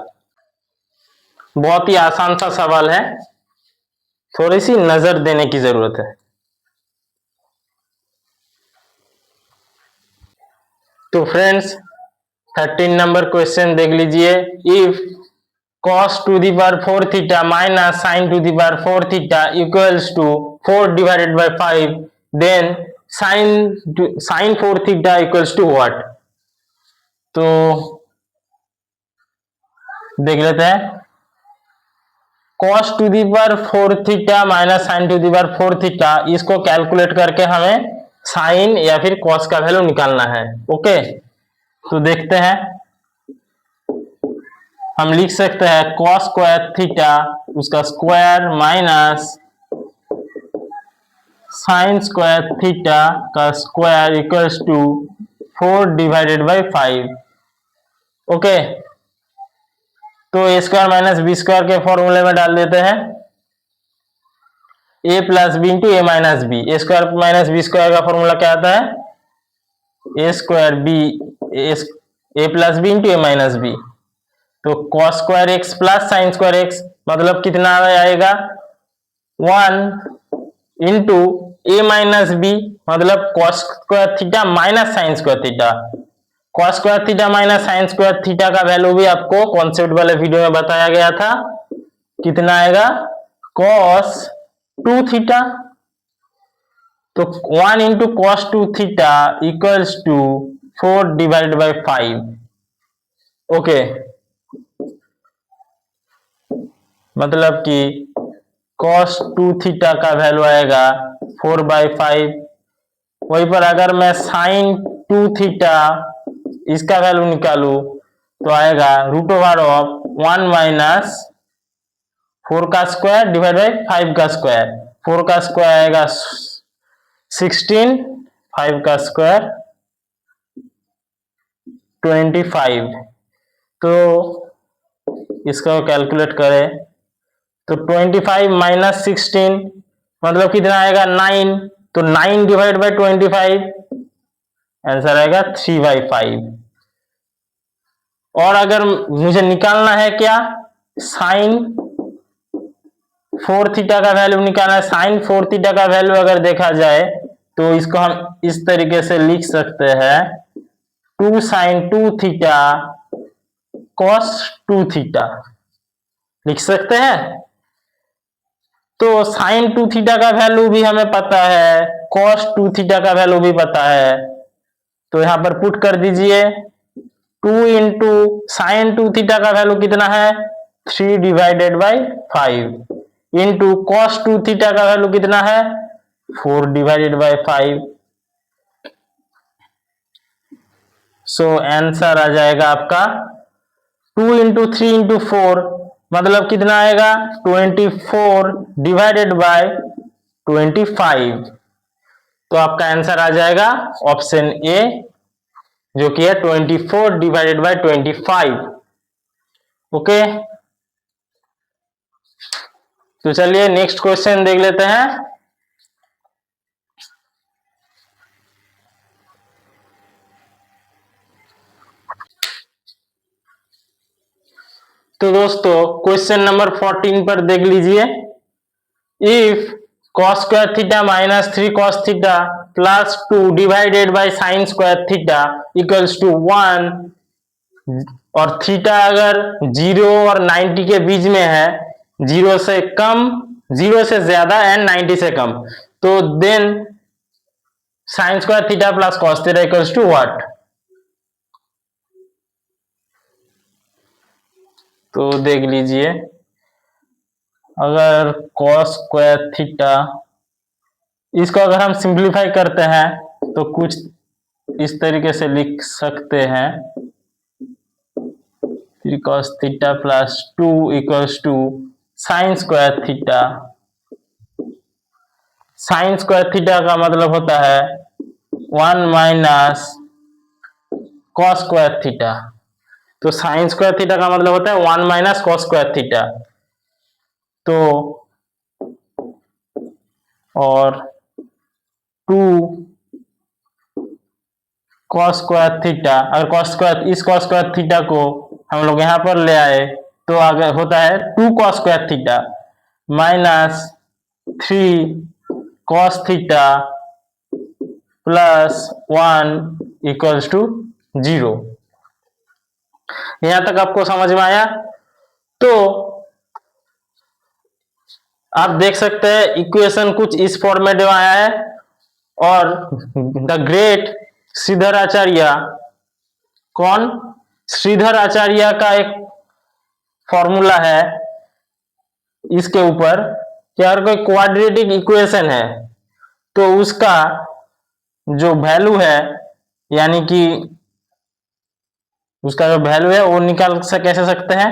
बहुत ही आसान सा सवाल है, थोड़ी सी नजर देने की जरूरत है। तो फ्रेंड्स 13 नंबर क्वेश्चन देख लीजिए। If cos to the power 4 theta minus sine to the power 4 theta equals to 4 divided by 5, then sine 4 theta equals to what. तो देख लेते हैं। cos to the power 4 theta minus sine to the power 4 theta, इसको calculate करके हमें sign या फिर cos का वैल्यू निकालना है। ओके, तो देखते हैं। हम लिख सकते हैं cos स्क्वायर थीटा उसका square minus sine square theta का square equals to 4 divided by 5। Okay, तो A square minus B square के फॉर्मूले में डाल देते हैं। A plus B into A minus B, A square minus B square का फॉर्मूला क्या आता है, A square B A plus B into A minus B. तो cos square x plus sine square X मतलब कितना आएगा, 1 इंटू ए माइनस बी मतलब cos square theta minus sine square theta. Cos square theta minus sine square theta का value भी आपको concept वाले video में बताया गया था। कितना आएगा, कॉस 2 थीटा। तो 1 into cos 2 theta equals to 4 divided by 5। Okay, मतलब कि cos 2 थीटा का वैल्यू आएगा 4/5। वहीं पर अगर मैं sin 2 थीटा इसका वैल्यू निकालू तो आएगा रूट ओवर ऑफ 1 माइनस 4 का स्क्वायर डिवाइड बाई 5 का स्क्वायर। 4 का स्क्वायर आएगा 16, 5 का स्क्वायर 25। तो इसका कैलकुलेट करें तो 25 माइनस 16 मतलब कितना आएगा, 9। तो 9 डिवाइड बाई 25 आंसर आएगा 3/5। और अगर मुझे निकालना है क्या, साइन 4 थीटा का वैल्यू निकालना है। साइन 4 थीटा का वैल्यू अगर देखा जाए तो इसको हम इस तरीके से लिख सकते हैं, 2 साइन 2 थीटा कॉस 2 थीटा लिख सकते हैं। तो साइन 2 थीटा का वैल्यू भी हमें पता है, कॉस 2 थीटा का वैल्यू भी पता है। तो यहां पर पुट कर दीजिए, 2 इंटू साइन 2 थीटा का वैल्यू कितना है, 3 divided by 5 into cos 2 theta का वैल्यू कितना है, 4 डिवाइडेड बाई 5। सो आंसर आ जाएगा आपका 2 इंटू 3 इंटू 4 मतलब कितना आएगा, 24 डिवाइडेड बाय 25। तो आपका आंसर आ जाएगा ऑप्शन ए जो कि है 24 डिवाइडेड बाय 25। ओके, तो चलिए नेक्स्ट क्वेश्चन देख लेते हैं। तो दोस्तों क्वेश्चन नंबर 14 पर देख लीजिए। If cos square theta minus 3 cos theta plus 2 divided by sine square theta equals to 1 और थीटा अगर 0 और 90 के बीच में है, 0 से कम, 0 से ज्यादा एंड 90 से कम, तो then sine square theta plus cos theta equals to what. तो देख लीजिए, अगर cos स्क्वायर थीटा इसको अगर हम सिंप्लीफाई करते हैं तो कुछ इस तरीके से लिख सकते हैं, 3 cos theta plus 2 equals to sine square theta. Sine square theta का मतलब होता है 1 माइनस कॉस स्क्वायर थीटा। तो साइन स्क्वायर थीटा का मतलब होता है 1 माइनस कॉस स्क्वायर थीटा। तो और 2 कॉस स्क्वायर थीटा, अगर कॉस स्क्वायर, इस कॉस स्क्वायर थीटा को हम लोग यहाँ पर ले आए तो आगे होता है 2 cos square theta minus 3 cos theta plus 1 equals to 0। यहां तक आपको समझ में आया? तो आप देख सकते हैं इक्वेशन कुछ इस फॉर्मेट में आया है और द ग्रेट श्रीधर आचार्य, कौन? श्रीधर आचार्य का एक फॉर्मूला है इसके ऊपर कि अगर कोई क्वाड्रेटिक इक्वेशन है तो उसका जो वैल्यू है, यानी कि उसका जो वैल्यू है वो निकाल कैसे सकते हैं?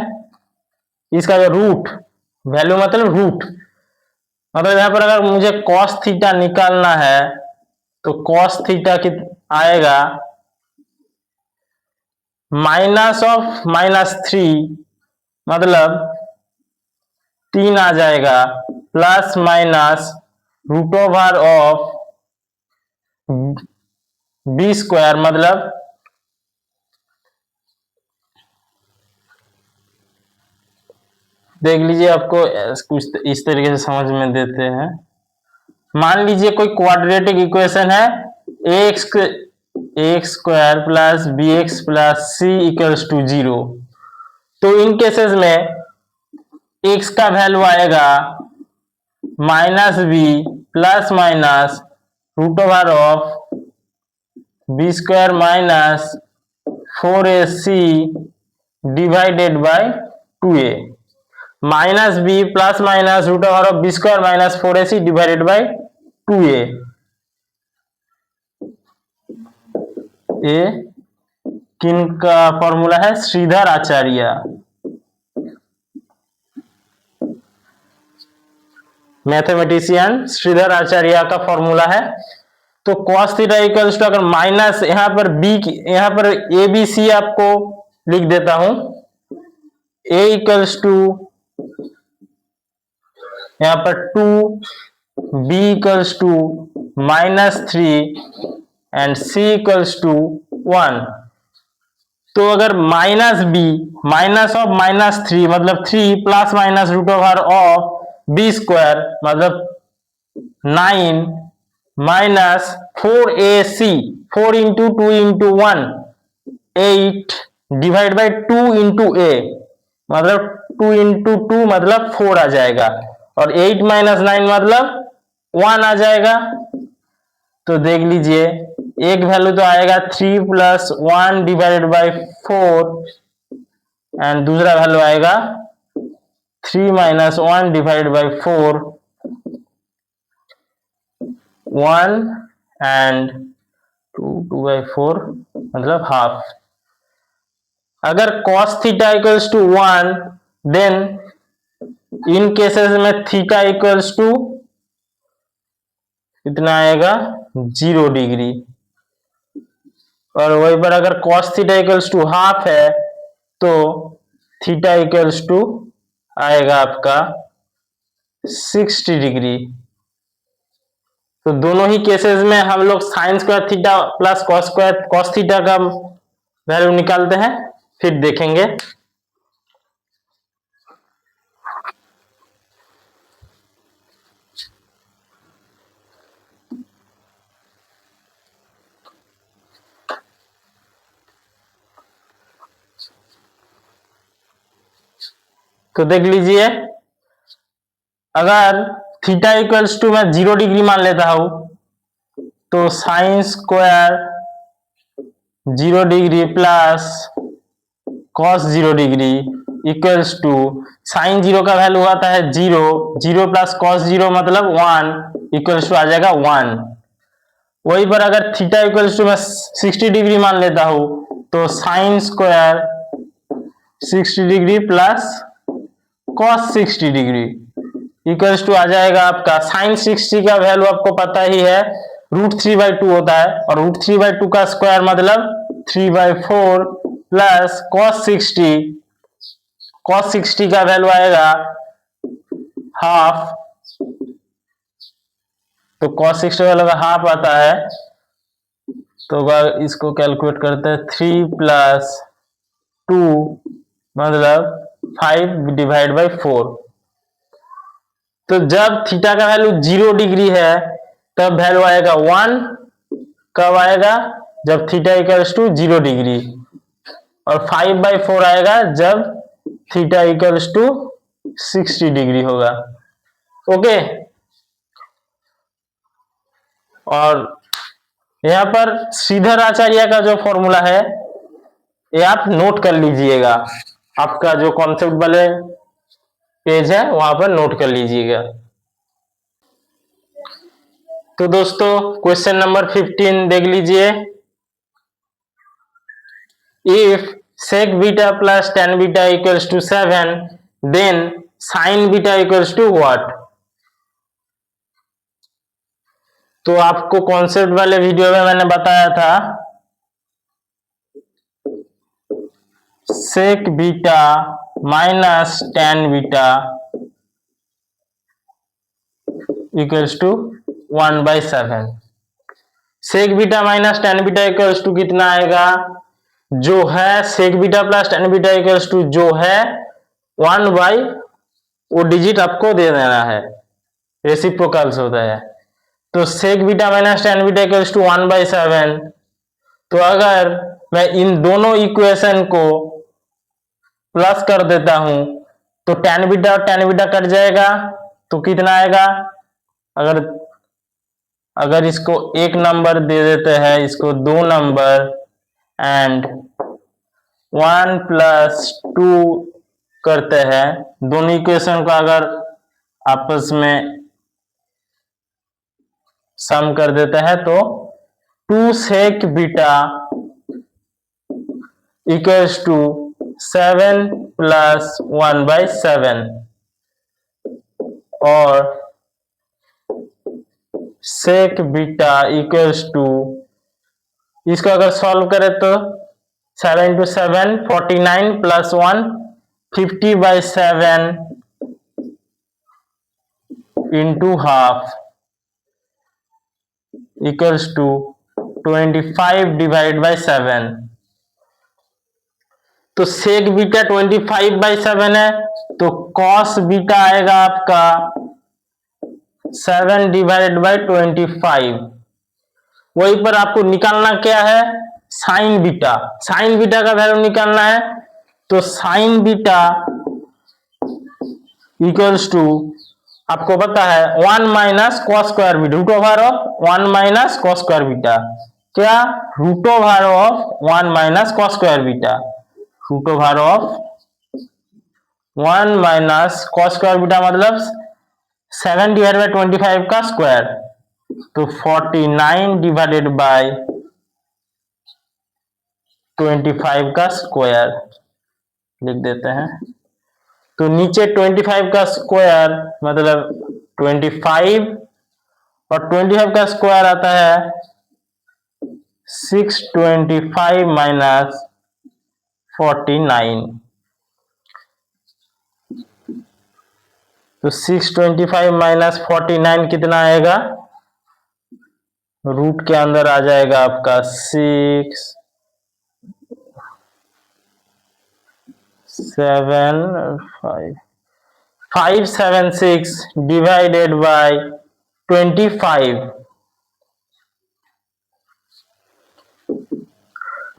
इसका जो रूट, वैल्यू मतलब रूट, मतलब यहाँ पर अगर मुझे cos थीटा निकालना है तो cos थीटा आएगा माइनस ऑफ -3, मतलब 3 आ जाएगा, plus minus root over of b square, मतलब देख लीजिए, आपको कुछ इस तरीके से समझ में देते हैं। मान लीजिए कोई क्वाड्रेटिक इक्वेशन है x square plus b x plus c equals to 0। तो इन केसेस में x का वैल्यू आएगा minus b plus minus root over of b square minus 4ac divided by 2a, minus b plus minus root over of b square minus 4ac divided by 2a। ये किन का formula है? Shridhar Acharya, mathematician Shridhar Acharya का formula है। तो cos theta equals to, अगर minus यहां पर b, यहां पर ए बी सी आपको लिख देता हूं, a इक्वल्स टू यहां पर 2, b equals to -3 and c equals to 1। तो अगर माइनस बी, माइनस ऑफ -3 मतलब 3 plus minus root over of b square मतलब 9 minus 4ac, 4 into 2 into 1 8 divide by 2 into a, मतलब 2 इंटू 2 मतलब 4 आ जाएगा, और 8 माइनस 9 मतलब 1 आ जाएगा। तो देख लीजिए एक वैल्यू तो आएगा 3 प्लस 1 डिवाइडेड बाई 4 एंड दूसरा वैल्यू आएगा 3 minus 1 divided by 4, 1 and 2 by 4 मतलब हाफ। अगर cos theta equals to 1, then इन केसेस में थीटा इक्वल्स टू कितना आएगा? 0 डिग्री। और वहीं पर अगर cos theta equals to half है तो थीटा इक्वल्स टू आएगा आपका 60 डिग्री। तो दोनों ही केसेस में हम लोग sign square theta plus cos theta का वैल्यू निकालते हैं, फिर देखेंगे। तो देख लीजिए, अगर थीटा इक्वल्स टू मैं 0 डिग्री मान लेता हूं तो sine square 0 degree plus cos 0 degree equals to sine 0 का वैल्यू आता है 0, 0 प्लस कॉस 0 मतलब 1 इक्वल्स टू आ जाएगा 1। वही पर अगर थीटा इक्वल्स टू मैं 60 डिग्री मान लेता हूं तो sine square 60 degree plus cos 60 degree equals to आ जाएगा आपका साइन 60 का वैल्यू आपको पता ही है √3/2 होता है, और √3/2 का स्क्वायर मतलब 3/4 प्लस cos 60 का वैल्यू आएगा हाफ, तो cos 60 का वैल्यू हाफ आता है, तो अगर इसको कैलकुलेट करते हैं 3 + 2 मतलब 5/4। तो जब थीटा का वैल्यू 0 डिग्री है तब वैल्यू आएगा 1, कब आएगा जब थीटा इक्वल्स टू 0 डिग्री, और 5/4 आएगा जब थीटा इक्वल्स टू 60 डिग्री होगा। ओके, और यहाँ पर श्रीधर आचार्य का जो फॉर्मूला है ये आप नोट कर लीजिएगा, आपका जो कॉन्सेप्ट वाले पेज है वहां पर नोट कर लीजिएगा। तो दोस्तों क्वेश्चन नंबर 15 देख लीजिए। If sec beta plus tan beta equals to 7 then sin beta equals to what. तो आपको कॉन्सेप्ट वाले वीडियो में मैंने बताया था sec beta minus tan beta equals to 1/7। sec beta minus tan beta equals to कितना आएगा, जो है sec beta plus tan beta equals to जो है 1/ वो डिजिट आपको दे देना है, रेसिप्रोकल्स होता है। तो sec beta minus tan beta equals to 1/7। तो अगर मैं इन दोनों इक्वेशन को प्लस कर देता हूं तो tan बीटा और tan बीटा कट जाएगा, तो कितना आएगा, अगर इसको एक नंबर दे देते हैं, इसको 2 नंबर एंड 1 + 2 करते हैं, दोनों इक्वेशन को अगर आपस में सम कर देते हैं तो 2 sec बीटा इक्वल्स टू 7 + 1/7, और sec बीटा इक्वल्स टू, इसको अगर सॉल्व करें तो 7 × 7 49 + 1 50/7 into half इक्वल्स टू 25/7। तो sec बीटा 25/7 है, तो cos बीटा आएगा आपका 7/25। वहीं पर आपको निकालना क्या है, sin बीटा। sin बीटा का वैल्यू निकालना है, तो sin बीटा इक्वल्स टू आपको पता है 1 - cos square beta, √1 - cos square beta, क्या √1 - cos square beta, √1 - cos square beta मतलब 7/25 का स्क्वायर, तो 49/25 का स्क्वायर लिख देते हैं। तो नीचे 25 का स्क्वायर मतलब 25, और 25 का स्क्वायर आता है 625 - 49। तो 625 - 49 कितना आएगा, रूट के अंदर आ जाएगा आपका 576 डिवाइडेड बाय 25।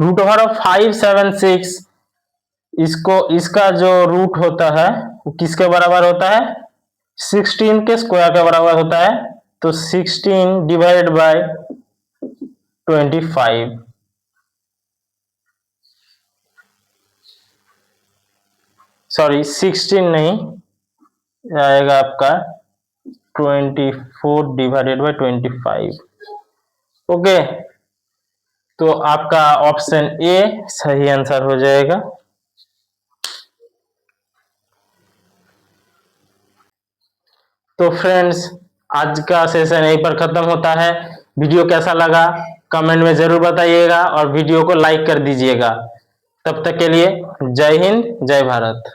√576 इसका जो रूट होता है वो किसके बराबर होता है, 16 के स्क्वायर के बराबर होता है, तो 16 डिवाइडेड बाय 25। सॉरी 16 नहीं आएगा आपका 24 डिवाइडेड बाय 25। ओके, तो आपका ऑप्शन ए सही आंसर हो जाएगा। तो फ्रेंड्स, आज का सेशन यहीं पर खत्म होता है। वीडियो कैसा लगा कमेंट में जरूर बताइएगा और वीडियो को लाइक कर दीजिएगा। तब तक के लिए जय हिंद, जय भारत।